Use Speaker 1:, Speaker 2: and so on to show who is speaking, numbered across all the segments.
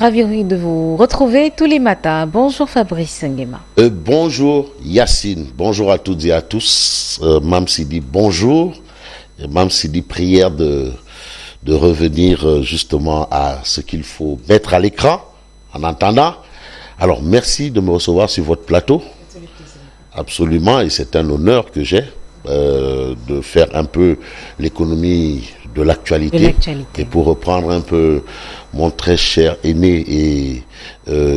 Speaker 1: Ravi de vous retrouver tous les matins. Bonjour Fabrice Nguema.
Speaker 2: Bonjour Yacine, bonjour à toutes et à tous. Mam Sidi, bonjour. Mam Sidi, prière de revenir justement à ce qu'il faut mettre à l'écran en attendant. Alors merci de me recevoir sur votre plateau. Absolument, et c'est un honneur que j'ai de faire un peu l'économie de l'actualité. Et pour reprendre un peu mon très cher aîné et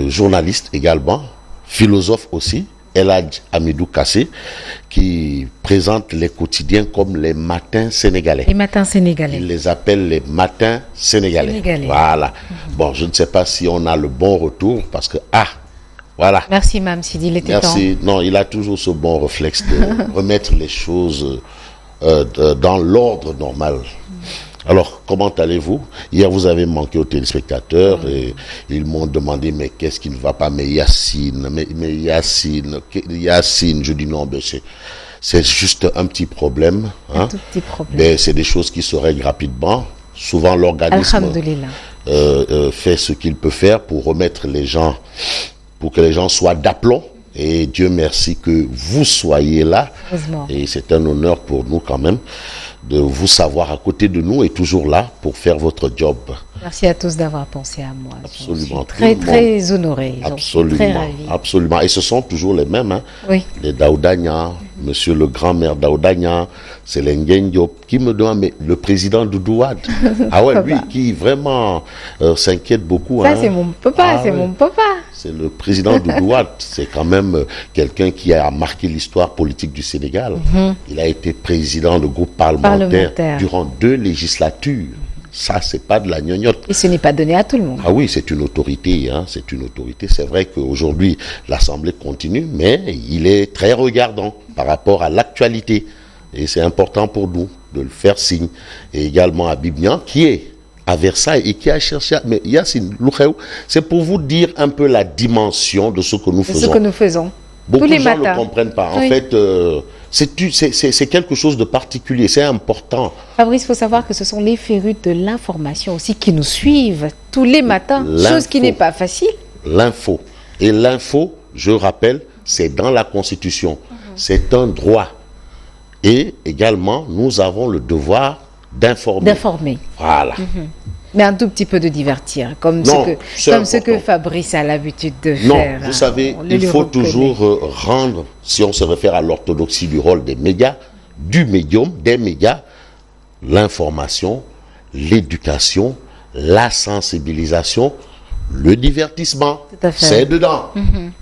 Speaker 2: journaliste également, philosophe aussi, El Hadj Amidou Kassé, qui présente les quotidiens comme les matins sénégalais.
Speaker 1: Les matins sénégalais.
Speaker 2: Il les appelle les matins sénégalais. Voilà. Bon, je ne sais pas si on a le bon retour parce que, voilà.
Speaker 1: Merci Mam Sidi, il était temps.
Speaker 2: Merci. Non, il a toujours ce bon réflexe de remettre les choses dans l'ordre normal. Alors, comment allez-vous? Hier, vous avez manqué aux téléspectateurs et ils m'ont demandé, mais qu'est-ce qui ne va pas? Mais Yacine, Yacine, je dis non, mais c'est juste un petit problème. Hein?
Speaker 1: Un tout petit problème.
Speaker 2: Mais c'est des choses qui se règlent rapidement. Souvent, l'organisme fait ce qu'il peut faire pour remettre les gens, pour que les gens soient d'aplomb. Et Dieu merci que vous soyez là.
Speaker 1: Heureusement. Et
Speaker 2: c'est un honneur pour nous quand même de vous savoir à côté de nous et toujours là pour faire votre job.
Speaker 1: Merci à tous d'avoir pensé à moi.
Speaker 2: Absolument.
Speaker 1: Je suis très honoré.
Speaker 2: Absolument.
Speaker 1: Très ravi.
Speaker 2: Absolument. Et ce sont toujours les mêmes. Hein?
Speaker 1: Oui.
Speaker 2: Les Daoudagna, monsieur le grand-maire Daoudagna, c'est l'Engen Diop qui me demande, mais le président Doudou Wade. Ah ouais, lui qui vraiment s'inquiète beaucoup.
Speaker 1: Ça,
Speaker 2: hein?
Speaker 1: C'est mon papa, mon papa.
Speaker 2: C'est le président Doudou Wade. C'est quand même quelqu'un qui a marqué l'histoire politique du Sénégal. Il a été président de groupe parlementaire durant 2 législatures. Ça, c'est pas de la gnognotte.
Speaker 1: Et ce n'est pas donné à tout le monde.
Speaker 2: Ah oui, c'est une autorité. Hein, c'est une autorité. C'est vrai qu'aujourd'hui, l'Assemblée continue, mais il est très regardant par rapport à l'actualité. Et c'est important pour nous de le faire signe. Et également à Bibian, qui est à Versailles et qui a cherché... Mais Yacine Loukheu, c'est pour vous dire un peu la dimension de ce que nous faisons.
Speaker 1: De ce que nous faisons.
Speaker 2: Beaucoup
Speaker 1: tous les
Speaker 2: de gens
Speaker 1: matins.
Speaker 2: ne comprennent pas. En
Speaker 1: Oui.
Speaker 2: fait, c'est quelque chose de particulier, c'est important.
Speaker 1: Fabrice, il faut savoir que ce sont les férus de l'information aussi qui nous suivent tous les matins, chose qui n'est pas facile.
Speaker 2: L'info. Et l'info, je rappelle, c'est dans la Constitution. C'est un droit. Et également, nous avons le devoir d'informer.
Speaker 1: D'informer.
Speaker 2: Voilà.
Speaker 1: Mais un tout petit peu de divertir, comme ce que Fabrice a l'habitude de faire.
Speaker 2: Non, vous savez, il faut toujours rendre, si on se réfère à l'orthodoxie du rôle des médias, du médium, des médias, l'information, l'éducation, la sensibilisation, le divertissement. C'est dedans.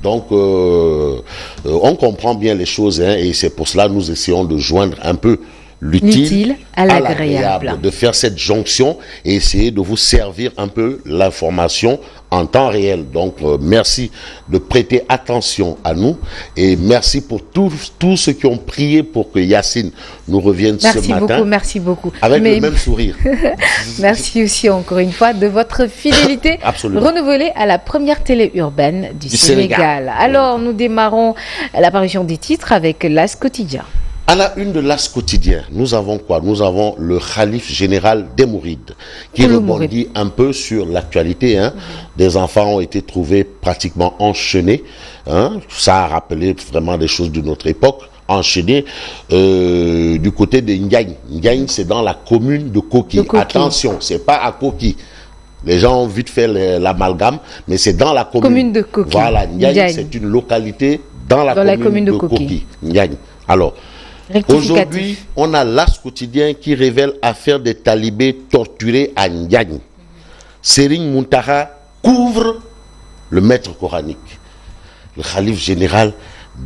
Speaker 2: Donc, on comprend bien les choses, hein, et c'est pour cela que nous essayons de joindre un peu l'utile
Speaker 1: à l'agréable,
Speaker 2: de faire cette jonction et essayer de vous servir un peu l'information en temps réel. Donc, merci de prêter attention à nous et merci pour tous ceux qui ont prié pour que Yacine nous revienne ce matin.
Speaker 1: Merci beaucoup.
Speaker 2: Avec le même sourire.
Speaker 1: Merci aussi encore une fois de votre fidélité renouvelée à la première télé urbaine du Sénégal. Alors, nous démarrons l'apparition des titres avec l'As Quotidien.
Speaker 2: À la une de l'As Quotidien, nous avons quoi? Nous avons le Khalife général des Mourides qui rebondit un peu sur l'actualité. Hein. Des enfants ont été trouvés pratiquement enchaînés. Hein. Ça a rappelé vraiment des choses de notre époque. Enchaînés du côté de Ndiagne. Ndiagne, c'est dans la commune de Koki. Attention, c'est pas à Koki. Les gens ont vite fait l'amalgame, mais c'est dans la commune
Speaker 1: de Koki.
Speaker 2: Voilà, Ndiagne, c'est une localité dans la commune de Koki. Ndiagne. Alors, aujourd'hui, on a l'As Quotidien qui révèle affaire des talibés torturés à Ndiagne. Serigne Mountakha couvre le maître coranique, le khalife général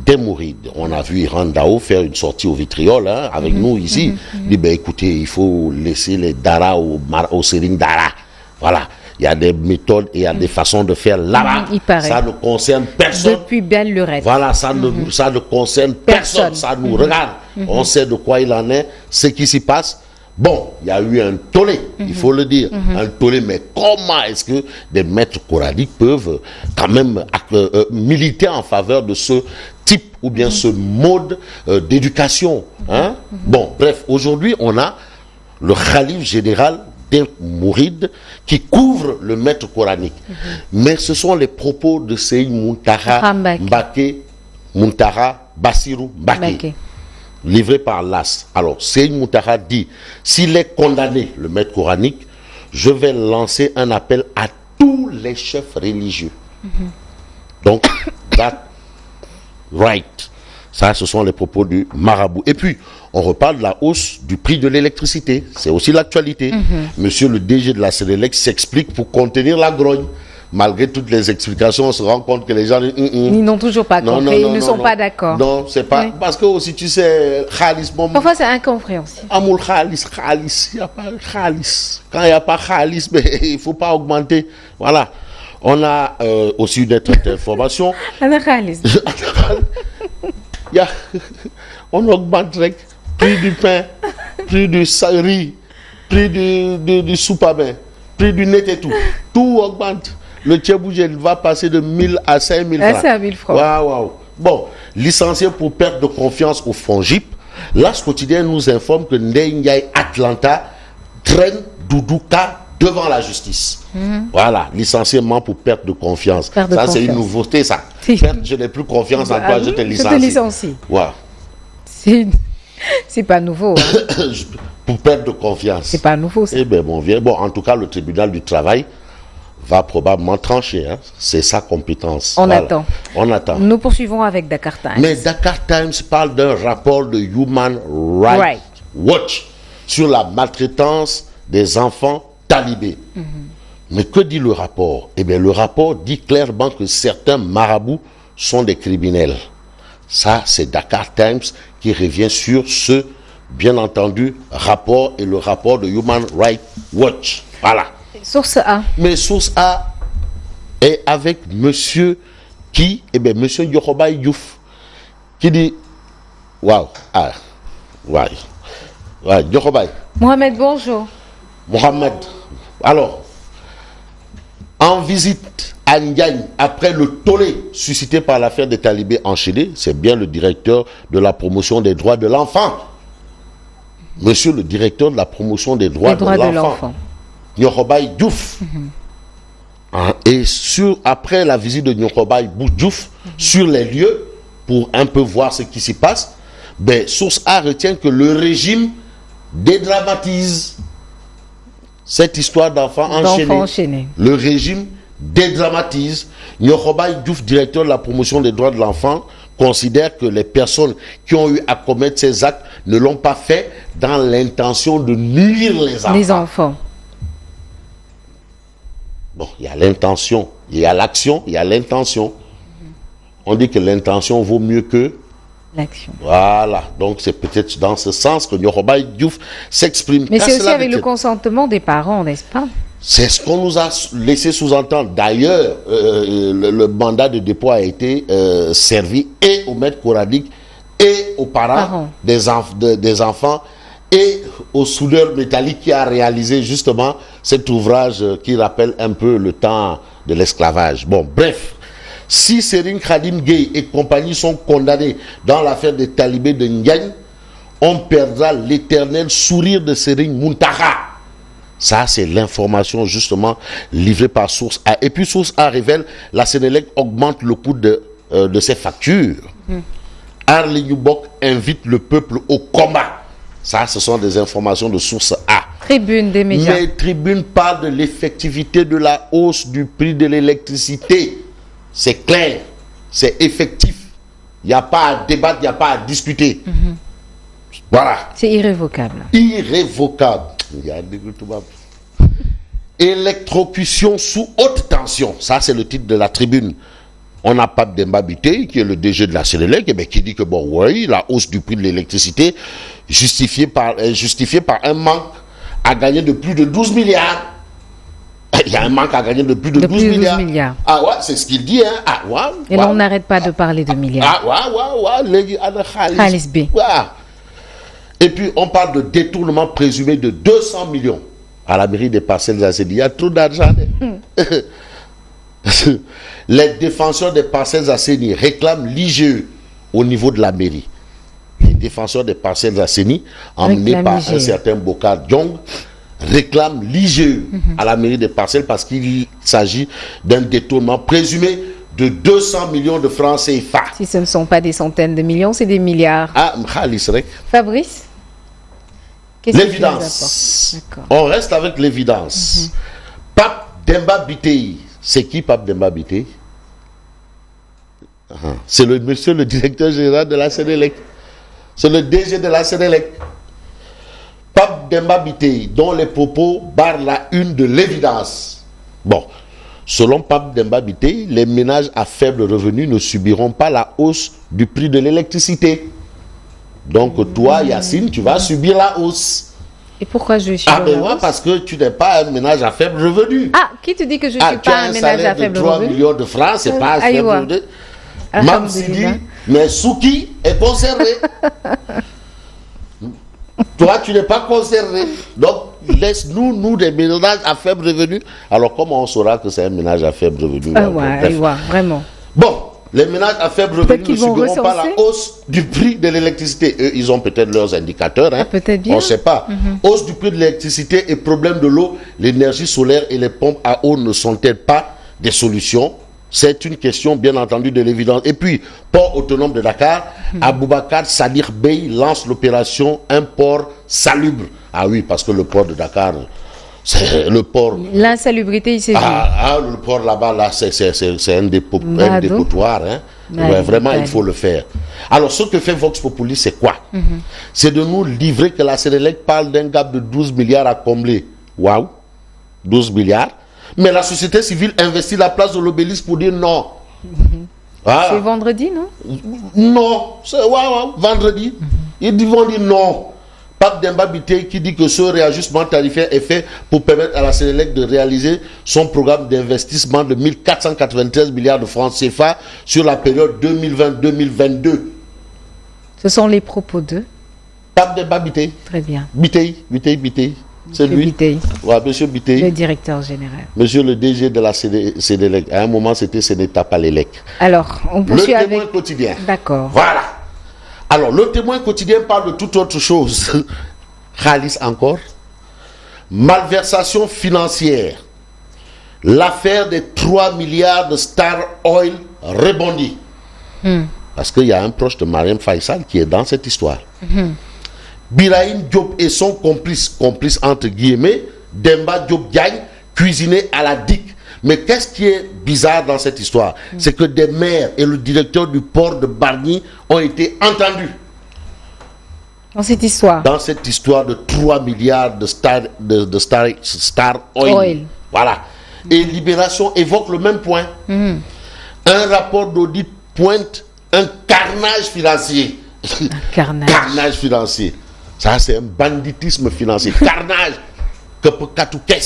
Speaker 2: des Mourides. On a vu Iran Dao faire une sortie au vitriol avec nous ici. Il dit, ben, écoutez, il faut laisser les Dara au Serigne Dara. Voilà. Il y a des méthodes et il y a des façons de faire là-bas. Ça ne concerne personne.
Speaker 1: Depuis belle lurette.
Speaker 2: Voilà, ça ne concerne personne. Ça nous regarde. On sait de quoi il en est, ce qui s'y passe. Bon, il y a eu un tollé, il faut le dire. Un tollé, mais comment est-ce que des maîtres coraniques peuvent quand même militer en faveur de ce type ou bien ce mode d'éducation, hein? Bon, bref, aujourd'hui, on a le khalife général l'université mouride qui couvre le maître coranique. Mais ce sont les propos de Seyid Muntaha Mbacké Muntaha Bassirou Mbacké, livrés par l'AS. Alors, Seyid Muntaha dit, s'il est condamné, le maître coranique, je vais lancer un appel à tous les chefs religieux. Donc, that right. Ça, ce sont les propos du marabout. Et puis, on reparle de la hausse du prix de l'électricité. C'est aussi l'actualité. Monsieur le DG de la Sénélec s'explique pour contenir la grogne. Malgré toutes les explications, on se rend compte que les gens...
Speaker 1: Ils n'ont toujours pas compris, ils ne sont pas d'accord.
Speaker 2: Non, c'est pas... Oui. Parce que aussi, tu sais, khalis...
Speaker 1: Parfois, c'est incompréhensible.
Speaker 2: Amoul khalis, il n'y a pas khalis. Quand il n'y a pas khalis, il ne faut pas augmenter. Voilà. On a aussi une autre information. On augmente le prix du pain, prix du riz, prix du soupe à bain, prix du net et tout. Tout augmente. Le tchèbougé va passer de 1000 à 5000 francs.
Speaker 1: 5000 francs.
Speaker 2: Wow. Bon, licencié pour perte de confiance au FONGIP, l'As quotidien nous informe que Ndeye Atlanta traîne Doudouka devant la justice. Voilà, licenciement pour perte de confiance. Ça, c'est une nouveauté, ça. Je n'ai plus confiance en toi, je te licencie. Wow.
Speaker 1: C'est pas nouveau. Hein.
Speaker 2: Pour perte de confiance.
Speaker 1: C'est pas nouveau, ça.
Speaker 2: Eh bien, bon, en tout cas, le tribunal du travail va probablement trancher. Hein. C'est sa compétence.
Speaker 1: On attend.
Speaker 2: On attend.
Speaker 1: Nous poursuivons avec Dakar Times.
Speaker 2: Mais Dakar Times parle d'un rapport de Human Rights Watch sur la maltraitance des enfants talibés. Mais que dit le rapport? Eh bien, le rapport dit clairement que certains marabouts sont des criminels. Ça, c'est Dakar Times qui revient sur ce, bien entendu, rapport et le rapport de Human Rights Watch. Voilà.
Speaker 1: Source A.
Speaker 2: Mais source A est avec monsieur qui? Eh bien, monsieur Yokoba Youf, qui dit, waouh, Yokoba.
Speaker 1: Mohamed, bonjour.
Speaker 2: Mohamed, alors, en visite à Ndiagne, après le tollé suscité par l'affaire des talibés enchaînés, c'est bien le directeur de la promotion des droits de l'enfant. Monsieur le directeur de la promotion des droits de l'enfant. Nyokobay Diouf. Et après la visite de Nyokobay Diouf, sur les lieux, pour un peu voir ce qui s'y passe, ben, source A retient que le régime dédramatise cette histoire d'enfants enchaînés. Le régime dédramatise. Nyokobay Diouf, directeur de la promotion des droits de l'enfant, considère que les personnes qui ont eu à commettre ces actes ne l'ont pas fait dans l'intention de nuire les enfants. Bon, il y a l'intention, il y a l'action, il y a l'intention. On dit que l'intention vaut mieux que
Speaker 1: l'action.
Speaker 2: Voilà, donc c'est peut-être dans ce sens que Nyokobay Diouf s'exprime.
Speaker 1: Mais c'est aussi avec le consentement des parents, n'est-ce pas?
Speaker 2: C'est ce qu'on nous a laissé sous-entendre. D'ailleurs, le mandat de dépôt a été servi et au maître coranique et aux parents. Des enfants et au soudeur métallique qui a réalisé justement cet ouvrage qui rappelle un peu le temps de l'esclavage. Bon, bref, si Serigne Khadim Gueye et compagnie sont condamnés dans l'affaire des talibés de Ndiagne, on perdra l'éternel sourire de Serigne Muntaha. Ça, c'est l'information justement livrée par Source A. Et puis Source A révèle la Sénélec augmente le coût de ses factures. Arli Nubok invite le peuple au combat. Ça, ce sont des informations de Source A.
Speaker 1: Tribune des médias.
Speaker 2: Mais Tribune parle de l'effectivité de la hausse du prix de l'électricité. C'est clair, c'est effectif. Il n'y a pas à débattre, il n'y a pas à discuter. Voilà.
Speaker 1: C'est irrévocable.
Speaker 2: Irrévocable. Électrocution sous haute tension. Ça, c'est le titre de la Tribune. On n'a pas de Dembabité, qui est le DG de la Sénélec, qui dit que bon, oui, la hausse du prix de l'électricité justifiée par un manque à gagner de plus de 12 milliards. Il y a un manque à gagner de plus de 12 milliards. Ah ouais, c'est ce qu'il dit. Hein? Ah, ouais,
Speaker 1: et là, on n'arrête pas de parler de milliards.
Speaker 2: Ah ouais.
Speaker 1: Khalis B.
Speaker 2: Et puis, on parle de détournement présumé de 200 millions à la mairie des Parcelles Assainies. Il y a trop d'argent. Les défenseurs des Parcelles Assainies réclament l'IGE au niveau de la mairie. Les défenseurs des Parcelles Assainies, emmenés par un certain Bokar Diong, réclame l'IGE à la mairie des Parcelles parce qu'il s'agit d'un détournement présumé de 200 millions de francs CFA.
Speaker 1: Si ce ne sont pas des centaines de millions, c'est des milliards.
Speaker 2: Ah, Khalis Rek.
Speaker 1: Fabrice, qu'est-ce
Speaker 2: l'évidence. On reste avec l'évidence. Pape Demba Bitèye. C'est qui Pape Demba Bitèye? C'est le monsieur le directeur général de la Sénélec. C'est le DG de la Sénélec. Pape Demba Bitèye, dont les propos barrent la une de l'évidence. Bon, selon Pape Demba Bitèye, les ménages à faible revenu ne subiront pas la hausse du prix de l'électricité. Donc toi, Yacine, tu vas subir la hausse.
Speaker 1: Et pourquoi je suis
Speaker 2: parce que tu n'es pas un ménage à faible revenu.
Speaker 1: Ah, qui te dit que je ne suis pas un ménage à faible revenu? 3
Speaker 2: millions de francs, c'est pas un faible revenu. Mam Sidi, mais Souki est concerné. Toi, tu n'es pas concerné. Donc, laisse-nous des ménages à faible revenu. Alors, comment on saura que c'est un ménage à faible revenu?
Speaker 1: Vraiment.
Speaker 2: Bon, les ménages à faible revenu ne subiront pas la hausse du prix de l'électricité. Eux, ils ont peut-être leurs indicateurs. Hein.
Speaker 1: Peut-être bien.
Speaker 2: On ne sait pas. Hausse du prix de l'électricité et problème de l'eau. L'énergie solaire et les pompes à eau ne sont-elles pas des solutions? C'est une question, bien entendu, de l'évidence. Et puis, port autonome de Dakar, Aboubacar Sadir Bey lance l'opération Un port salubre. Ah oui, parce que le port de Dakar, c'est le port...
Speaker 1: L'insalubrité, il s'est vu.
Speaker 2: Le port là-bas, là, c'est un dépotoir. Hein. Ouais, vraiment, il faut le faire. Alors, ce que fait Vox Populi, c'est quoi? C'est de nous livrer que la Sénélec parle d'un gap de 12 milliards à combler. Waouh, 12 milliards. Mais la société civile investit la place de l'obélisque pour dire non.
Speaker 1: Voilà. C'est vendredi, non?
Speaker 2: Non, c'est vendredi. Ils vont dire non. Pape Demba Bitèye qui dit que ce réajustement tarifaire est fait pour permettre à la Sénélec de réaliser son programme d'investissement de 1493 milliards de francs CFA sur la période 2020-2022.
Speaker 1: Ce sont les propos de
Speaker 2: Pape Demba Bitèye.
Speaker 1: Très bien.
Speaker 2: Bitèye. C'est lui. Ouais, monsieur Bitèye.
Speaker 1: Le directeur général.
Speaker 2: Monsieur le DG de la Sénélec. À un moment, c'était Sénétapalélec.
Speaker 1: Alors, on poursuit avec...
Speaker 2: Le Témoin quotidien.
Speaker 1: D'accord.
Speaker 2: Voilà. Alors, le Témoin quotidien parle de toute autre chose. Khalis encore. Malversation financière. L'affaire des 3 milliards de Star Oil rebondit. Parce qu'il y a un proche de Marième Faisal qui est dans cette histoire. Birahim Diop et son complice entre guillemets, Demba Diop Diagne, cuisiné à la DIC. Mais qu'est-ce qui est bizarre dans cette histoire? C'est que des maires et le directeur du port de Bargny ont été entendus.
Speaker 1: Dans cette histoire? Dans
Speaker 2: cette histoire de 3 milliards de Star Oil. Voilà. Et Libération évoque le même point. Un rapport d'audit pointe un carnage financier. Carnage financier. Ça, c'est un banditisme financier. Carnage. Que pour Katouques.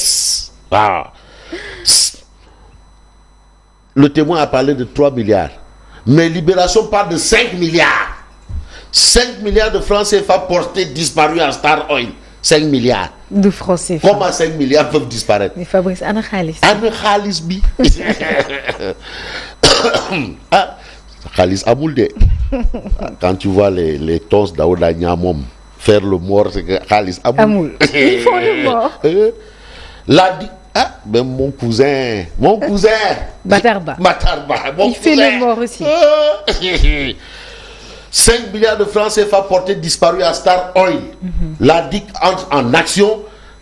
Speaker 2: Le Témoin a parlé de 3 milliards. Mais Libération parle de 5 milliards. 5 milliards de francs CFA portés disparus à Star Oil. 5 milliards.
Speaker 1: De francs CFA.
Speaker 2: Comment 5 milliards peuvent disparaître?
Speaker 1: Mais Fabrice, Anna Khalis.
Speaker 2: Khalis Amoulde. Quand tu vois les tos d'Aouda Nyamom faire le mort, c'est que Khalis Amoul.
Speaker 1: Ils font le mort.
Speaker 2: Ben mon cousin.
Speaker 1: Batarba. Il fait le mort aussi.
Speaker 2: 5 milliards de francs CFA portés disparus à Star Oil. La DIC entre en action.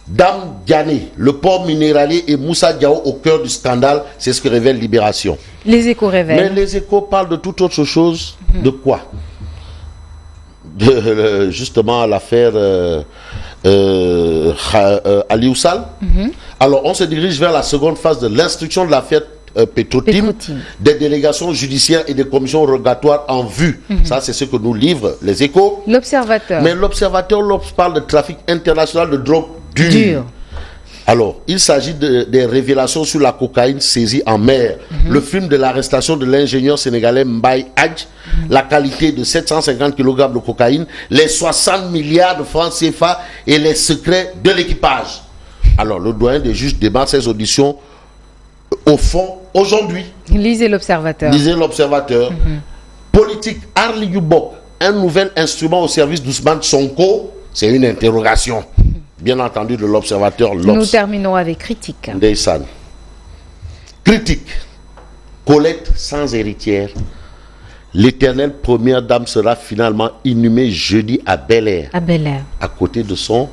Speaker 2: Dame Diané, le port minéralier et Moussa Diao au cœur du scandale, c'est ce que révèle Libération.
Speaker 1: Les Échos révèlent.
Speaker 2: Mais les Échos parlent de toute autre chose. De quoi? Justement l'affaire Ali Oussal. Alors on se dirige vers la seconde phase de l'instruction de l'affaire Petro-Tim, des délégations judiciaires et des commissions rogatoires en vue. Ça, c'est ce que nous livrent les Échos.
Speaker 1: L'Observateur.
Speaker 2: Mais l'Observateur parle de trafic international de drogue dure. Alors, il s'agit des révélations sur la cocaïne saisie en mer, le film de l'arrestation de l'ingénieur sénégalais Mbaye Hadj, la qualité de 750 kg de cocaïne, les 60 milliards de francs CFA et les secrets de l'équipage. Alors, le doyen des juges démarre ses auditions au fond aujourd'hui.
Speaker 1: Lisez l'Observateur.
Speaker 2: Politique, Arli Youbok, un nouvel instrument au service d'Ousmane Sonko, c'est une interrogation. bien entendu, de l'Observateur, l'Obs.
Speaker 1: Nous terminons avec critique.
Speaker 2: Ndeysaan. Critique. Colette sans héritière. L'éternelle première dame sera finalement inhumée jeudi à Bel-Air.
Speaker 1: À Bel-Air.
Speaker 2: À côté de son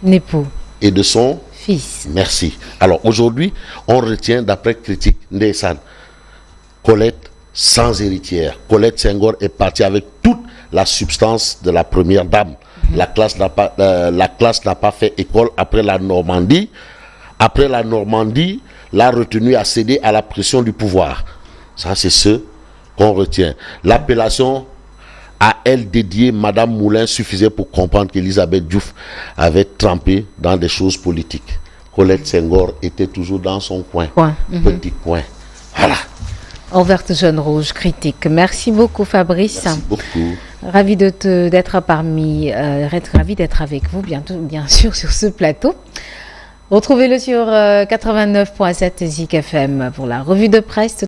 Speaker 1: époux.
Speaker 2: Et de son
Speaker 1: fils.
Speaker 2: Merci. Alors aujourd'hui, on retient d'après critique Ndeysaan. Colette sans héritière. Colette Senghor est partie avec toute la substance de la première dame. La classe n'a pas fait école après la Normandie. Après la Normandie, l'a retenue à céder à la pression du pouvoir. Ça, c'est ce qu'on retient. L'appellation à elle dédiée, Madame Moulin, suffisait pour comprendre qu'Elisabeth Diouf avait trempé dans des choses politiques. Colette Senghor était toujours dans son coin. Petit coin. Voilà.
Speaker 1: En verte, jaune, rouge, critique. Merci beaucoup, Fabrice.
Speaker 2: Merci beaucoup.
Speaker 1: Ravi d'être ravi d'être avec vous, bien sûr, sur ce plateau. Retrouvez-le sur 89.7 Zik FM pour la revue de presse.